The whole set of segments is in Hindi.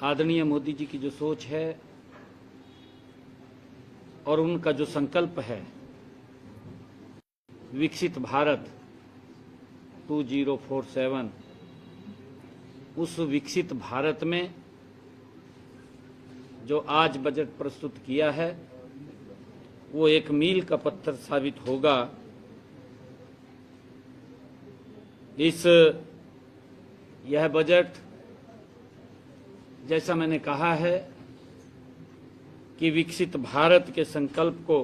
आदरणीय मोदी जी की जो सोच है और उनका जो संकल्प है विकसित भारत 2047, उस विकसित भारत में जो आज बजट प्रस्तुत किया है वो एक मील का पत्थर साबित होगा। यह बजट, जैसा मैंने कहा है कि विकसित भारत के संकल्प को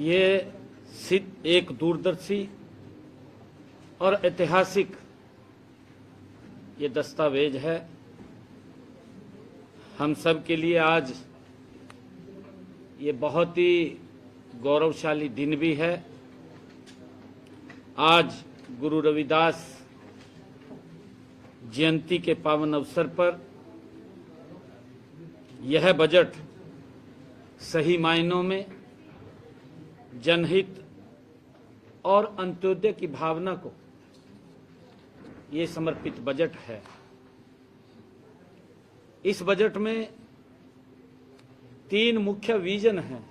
ये एक दूरदर्शी और ऐतिहासिक ये दस्तावेज है। हम सब के लिए आज ये बहुत ही गौरवशाली दिन भी है। आज गुरु रविदास जयंती के पावन अवसर पर यह बजट सही मायनों में जनहित और अंत्योदय की भावना को ये समर्पित बजट है। इस बजट में 3 मुख्य विजन हैं: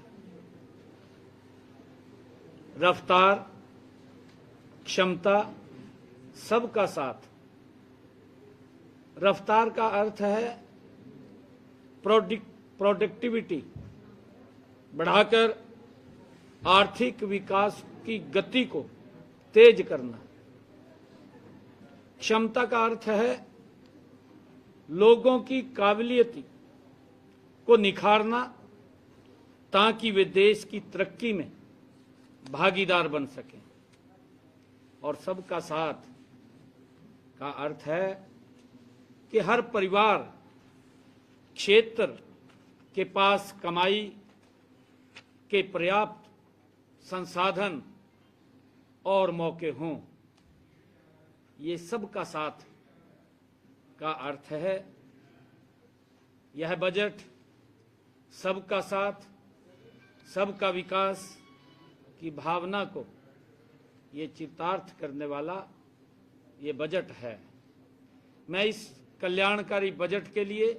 रफ्तार, क्षमता, सबका साथ। रफ्तार का अर्थ है प्रोडक्टिविटी बढ़ाकर आर्थिक विकास की गति को तेज करना। क्षमता का अर्थ है लोगों की काबिलियत को निखारना ताकि वे देश की तरक्की में भागीदार बन सकें। और सबका साथ का अर्थ है कि हर परिवार क्षेत्र के पास कमाई के पर्याप्त संसाधन और मौके हों। ये सबका साथ का अर्थ है। यह बजट सबका साथ, सबका विकास की भावना को ये चितार्थ करने वाला ये बजट है। मैं इस कल्याणकारी बजट के लिए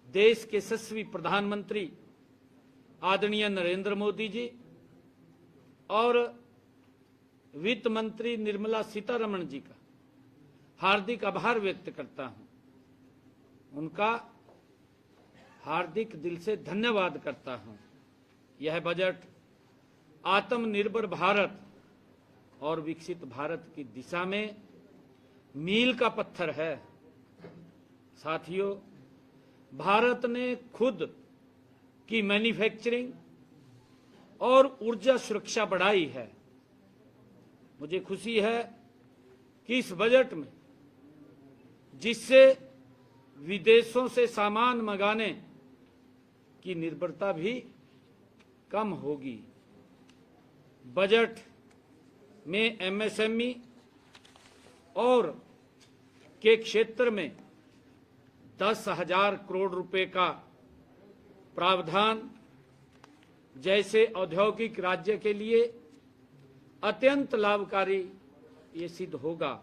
देश के यशस्वी प्रधानमंत्री आदरणीय नरेंद्र मोदी जी और वित्त मंत्री निर्मला सीतारमण जी का हार्दिक आभार व्यक्त करता हूं। उनका हार्दिक दिल से धन्यवाद करता हूं। यह बजट आत्मनिर्भर भारत और विकसित भारत की दिशा में मील का पत्थर है। साथियों, भारत ने खुद की मैन्युफैक्चरिंग और ऊर्जा सुरक्षा बढ़ाई है। मुझे खुशी है कि इस बजट में जिससे विदेशों से सामान मंगाने की निर्भरता भी कम होगी। बजट में एमएसएमई और के क्षेत्र में 10,000 करोड़ रुपए का प्रावधान जैसे औद्योगिक राज्य के लिए अत्यंत लाभकारी ये सिद्ध होगा।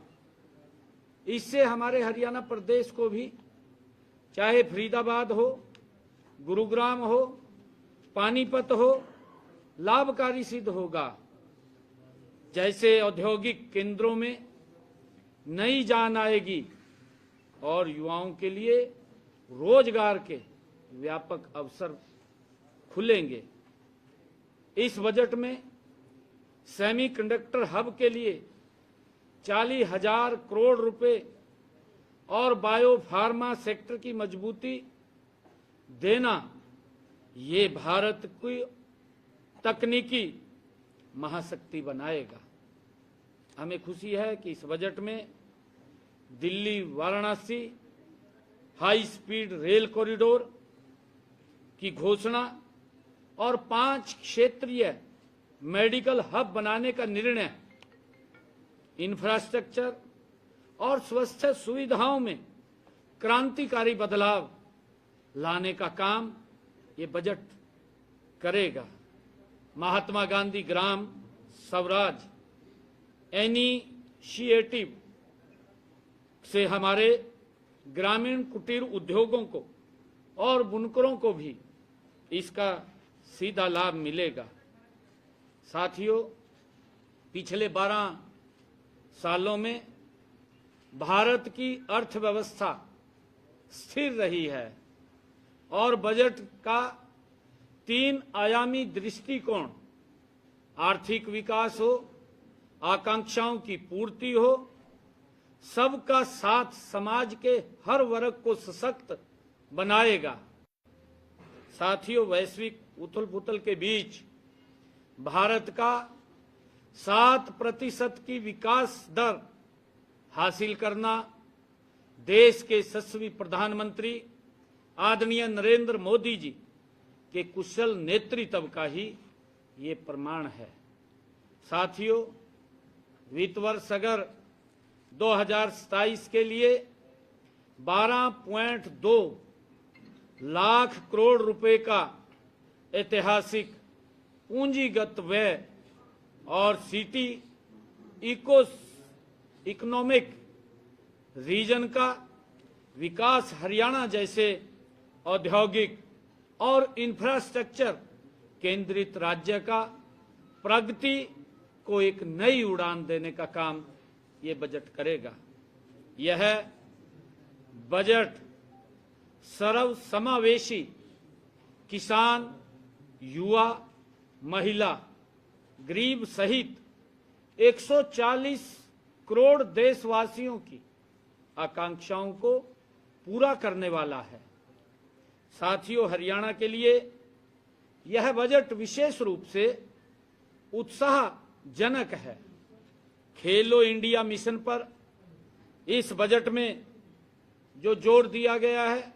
इससे हमारे हरियाणा प्रदेश को भी, चाहे फरीदाबाद हो, गुरुग्राम हो, पानीपत हो, लाभकारी सिद्ध होगा। जैसे औद्योगिक केंद्रों में नई जान आएगी और युवाओं के लिए रोजगार के व्यापक अवसर खुलेंगे। इस बजट में सेमीकंडक्टर हब के लिए 40,000 करोड़ रुपए और बायो फार्मा सेक्टर की मजबूती देना, ये भारत की तकनीकी महाशक्ति बनाएगा। हमें खुशी है कि इस बजट में Delhi Varanasi high speed rail corridor की घोषणा और 5 क्षेत्रीय मेडिकल हब बनाने का निर्णय इंफ्रास्ट्रक्चर और स्वास्थ्य सुविधाओं में क्रांतिकारी बदलाव लाने का काम ये बजट करेगा। महात्मा गांधी ग्राम स्वराज इनिशिएटिव से हमारे ग्रामीण कुटीर उद्योगों को और बुनकरों को भी इसका सीधा लाभ मिलेगा। साथियों, पिछले 12 सालों में भारत की अर्थव्यवस्था स्थिर रही है और बजट का 3 आयामी दृष्टिकोण, आर्थिक विकास हो, आकांक्षाओं की पूर्ति हो, सबका साथ समाज के हर वर्ग को सशक्त बनाएगा। साथियों, वैश्विक उथल-पुथल के बीच भारत का 7% की विकास दर हासिल करना देश के यशस्वी प्रधानमंत्री आदरणीय नरेंद्र मोदी जी के कुशल नेतृत्व का ही ये प्रमाण है। साथियों, वित्त वर्ष अगर 2027 के लिए 12.2 लाख करोड़ रुपए का ऐतिहासिक पूंजीगत व्यय और सिटी इकोनॉमिक रीजन का विकास हरियाणा जैसे औद्योगिक और इंफ्रास्ट्रक्चर केंद्रित राज्य का प्रगति को एक नई उड़ान देने का काम ये बजट करेगा। यह बजट सर्वसमावेशी किसान, युवा, महिला, गरीब सहित 140 करोड़ देशवासियों की आकांक्षाओं को पूरा करने वाला है। साथियों, हरियाणा के लिए यह बजट विशेष रूप से उत्साहजनक है। खेलो इंडिया मिशन पर इस बजट में जो जोर दिया गया है,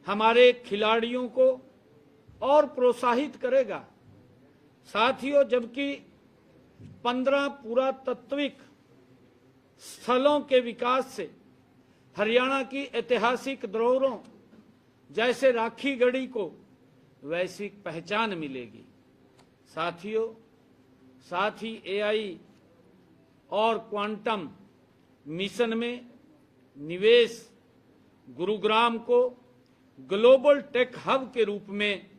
हमारे खिलाड़ियों को और प्रोत्साहित करेगा। साथियों, जबकि 15 पुरातात्विक स्थलों के विकास से हरियाणा की ऐतिहासिक धरोहरों जैसे राखी गढ़ी को वैश्विक पहचान मिलेगी। साथियों, साथ ही एआई और क्वांटम मिशन में निवेश गुरुग्राम को ग्लोबल टेक हब के रूप में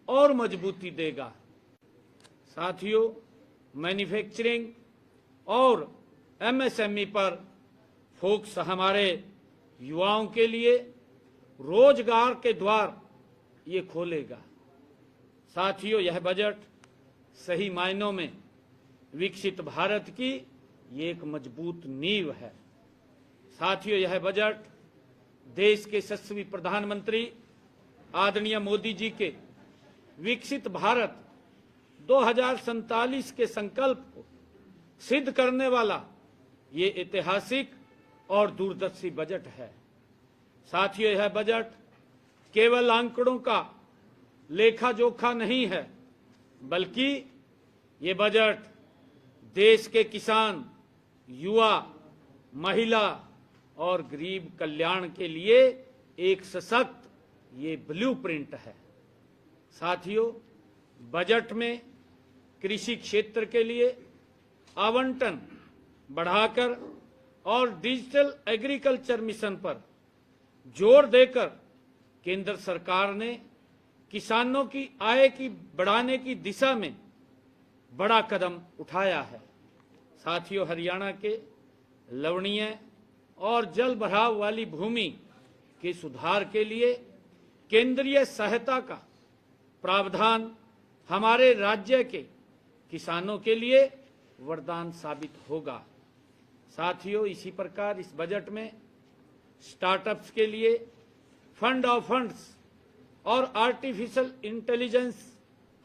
और मजबूती देगा। साथियों, मैन्युफैक्चरिंग और एमएसएमई पर फोकस हमारे युवाओं के लिए रोजगार के द्वार ये खोलेगा। साथियों, यह बजट सही मायनों में विकसित भारत की ये एक मजबूत नींव है। साथियों, यह बजट देश के यशस्वी प्रधानमंत्री आदरणीय मोदी जी के विकसित भारत 2047 के संकल्प को सिद्ध करने वाला ये ऐतिहासिक और दूरदर्शी बजट है। साथियों, यह बजट केवल आंकड़ों का लेखा जोखा नहीं है, बल्कि ये बजट देश के किसान, युवा, महिला और गरीब कल्याण के लिए एक सशक्त ये ब्लूप्रिंट है। साथियों, बजट में कृषि क्षेत्र के लिए आवंटन बढ़ाकर और डिजिटल एग्रीकल्चर मिशन पर जोर देकर केंद्र सरकार ने किसानों की आय की बढ़ाने की दिशा में बड़ा कदम उठाया है। साथियों, हरियाणा के लवणीय और जल भराव वाली भूमि के सुधार के लिए केंद्रीय सहायता का प्रावधान हमारे राज्य के किसानों के लिए वरदान साबित होगा। साथियों, इसी प्रकार इस बजट में स्टार्टअप्स के लिए फंड ऑफ फंड्स और आर्टिफिशियल इंटेलिजेंस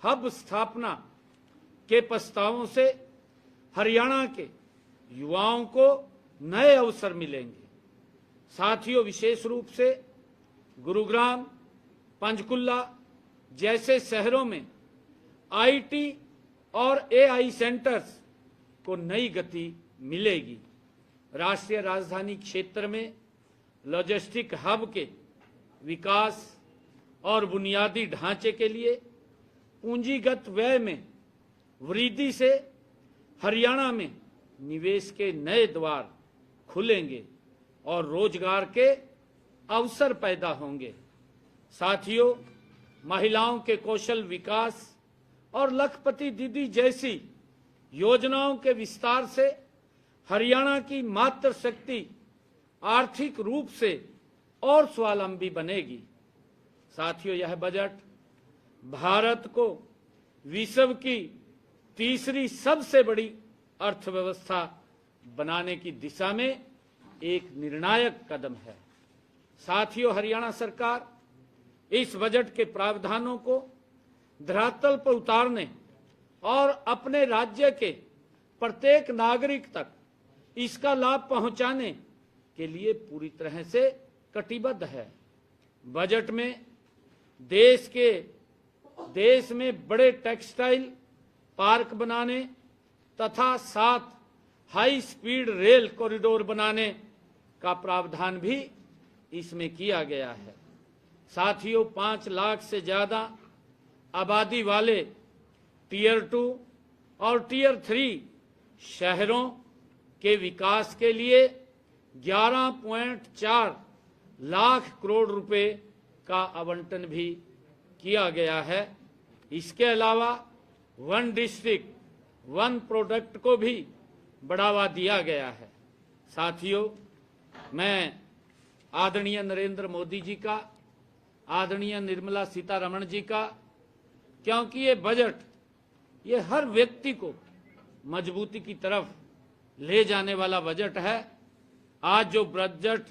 हब स्थापना के प्रस्तावों से हरियाणा के युवाओं को नए अवसर मिलेंगे। साथियों, विशेष रूप से गुरुग्राम, पंचकुला जैसे शहरों में आईटी और एआई सेंटर्स को नई गति मिलेगी। राष्ट्रीय राजधानी क्षेत्र में लॉजिस्टिक हब के विकास और बुनियादी ढांचे के लिए पूंजीगत व्यय में वृद्धि से हरियाणा में निवेश के नए द्वार खुलेंगे और रोजगार के अवसर पैदा होंगे। साथियों, महिलाओं के कौशल विकास और लखपति दीदी जैसी योजनाओं के विस्तार से हरियाणा की मातृशक्ति आर्थिक रूप से और स्वावलंबी बनेगी। साथियों, यह बजट भारत को विश्व की तीसरी सबसे बड़ी अर्थव्यवस्था बनाने की दिशा में एक निर्णायक कदम है। साथियों, हरियाणा सरकार इस बजट के प्रावधानों को धरातल पर उतारने और अपने राज्य के प्रत्येक नागरिक तक इसका लाभ पहुंचाने के लिए पूरी तरह से कटिबद्ध है। बजट में देश में बड़े टेक्सटाइल पार्क बनाने तथा 7 हाई स्पीड रेल कॉरिडोर बनाने का प्रावधान भी इसमें किया गया है। साथियों, 5 लाख से ज्यादा आबादी वाले टियर 2 और टियर 3 शहरों के विकास के लिए 11.4 लाख करोड़ रुपए का आवंटन भी किया गया है। इसके अलावा वन डिस्ट्रिक्ट वन प्रोडक्ट को भी बढ़ावा दिया गया है। साथियों, मैं आदरणीय नरेंद्र मोदी जी का, आदरणीय निर्मला सीतारमण जी का, क्योंकि ये बजट ये हर व्यक्ति को मजबूती की तरफ ले जाने वाला बजट है। आज जो बजट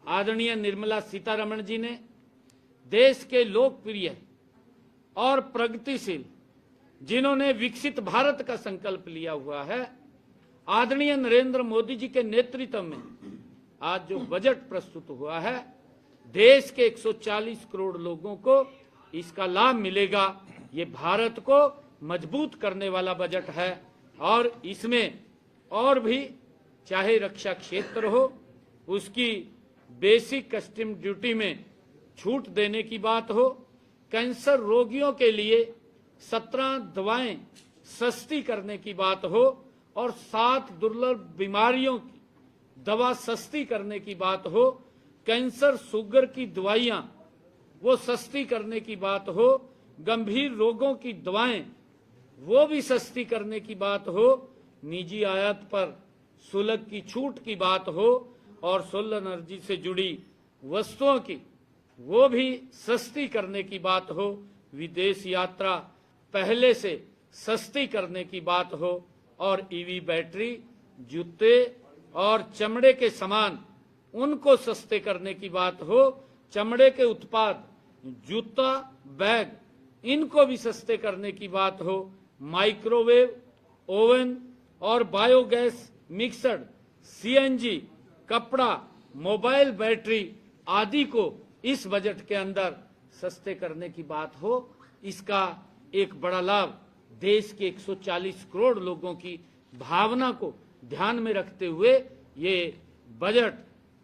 आदरणीय निर्मला सीतारमण जी ने देश के लोकप्रिय और प्रगतिशील, जिन्होंने विकसित भारत का संकल्प लिया हुआ है, आदरणीय नरेंद्र मोदी जी के नेतृत्व में आज जो बजट प्रस्तुत हुआ है, देश के 140 करोड़ लोगों को इसका लाभ मिलेगा। ये भारत को मजबूत करने वाला बजट है और इसमें और भी, चाहे रक्षा क्षेत्र हो, उसकी बेसिक कस्टम ड्यूटी में छूट देने की बात हो, कैंसर रोगियों के लिए 17 दवाएं सस्ती करने की बात हो और 7 दुर्लभ बीमारियों की दवा सस्ती करने की बात हो, कैंसर शुगर की दवाइयां वो सस्ती करने की बात हो, गंभीर रोगों की दवाएं वो भी सस्ती करने की बात हो, निजी आयात पर शुल्क की छूट की बात हो और सोलर एनर्जी से जुड़ी वस्तुओं की वो भी सस्ती करने की बात हो, विदेश यात्रा पहले से सस्ती करने की बात हो और ईवी बैटरी, जूते और चमड़े के सामान उनको सस्ते करने की बात हो, चमड़े के उत्पाद, जूता, बैग, इनको भी सस्ते करने की बात हो, माइक्रोवेव ओवन और बायोगैस मिक्सर, सीएनजी, कपड़ा, मोबाइल बैटरी आदि को इस बजट के अंदर सस्ते करने की बात हो। इसका एक बड़ा लाभ देश के 140 करोड़ लोगों की भावना को ध्यान में रखते हुए ये बजट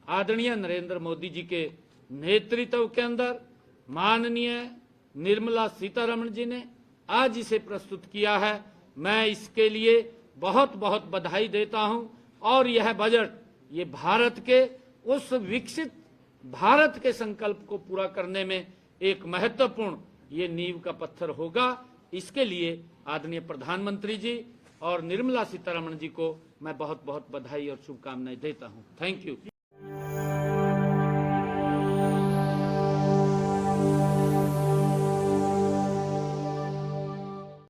आदरणीय नरेंद्र मोदी जी के नेतृत्व के अंदर माननीय निर्मला सीतारमण जी ने आज इसे प्रस्तुत किया है। मैं इसके लिए बहुत बहुत बधाई देता हूं और यह बजट ये भारत के उस विकसित भारत के संकल्प को पूरा करने में एक महत्वपूर्ण ये नींव का पत्थर होगा। इसके लिए आदरणीय प्रधानमंत्री जी और निर्मला सीतारमण जी को मैं बहुत बहुत बधाई और शुभकामनाएं देता हूं। Thank you.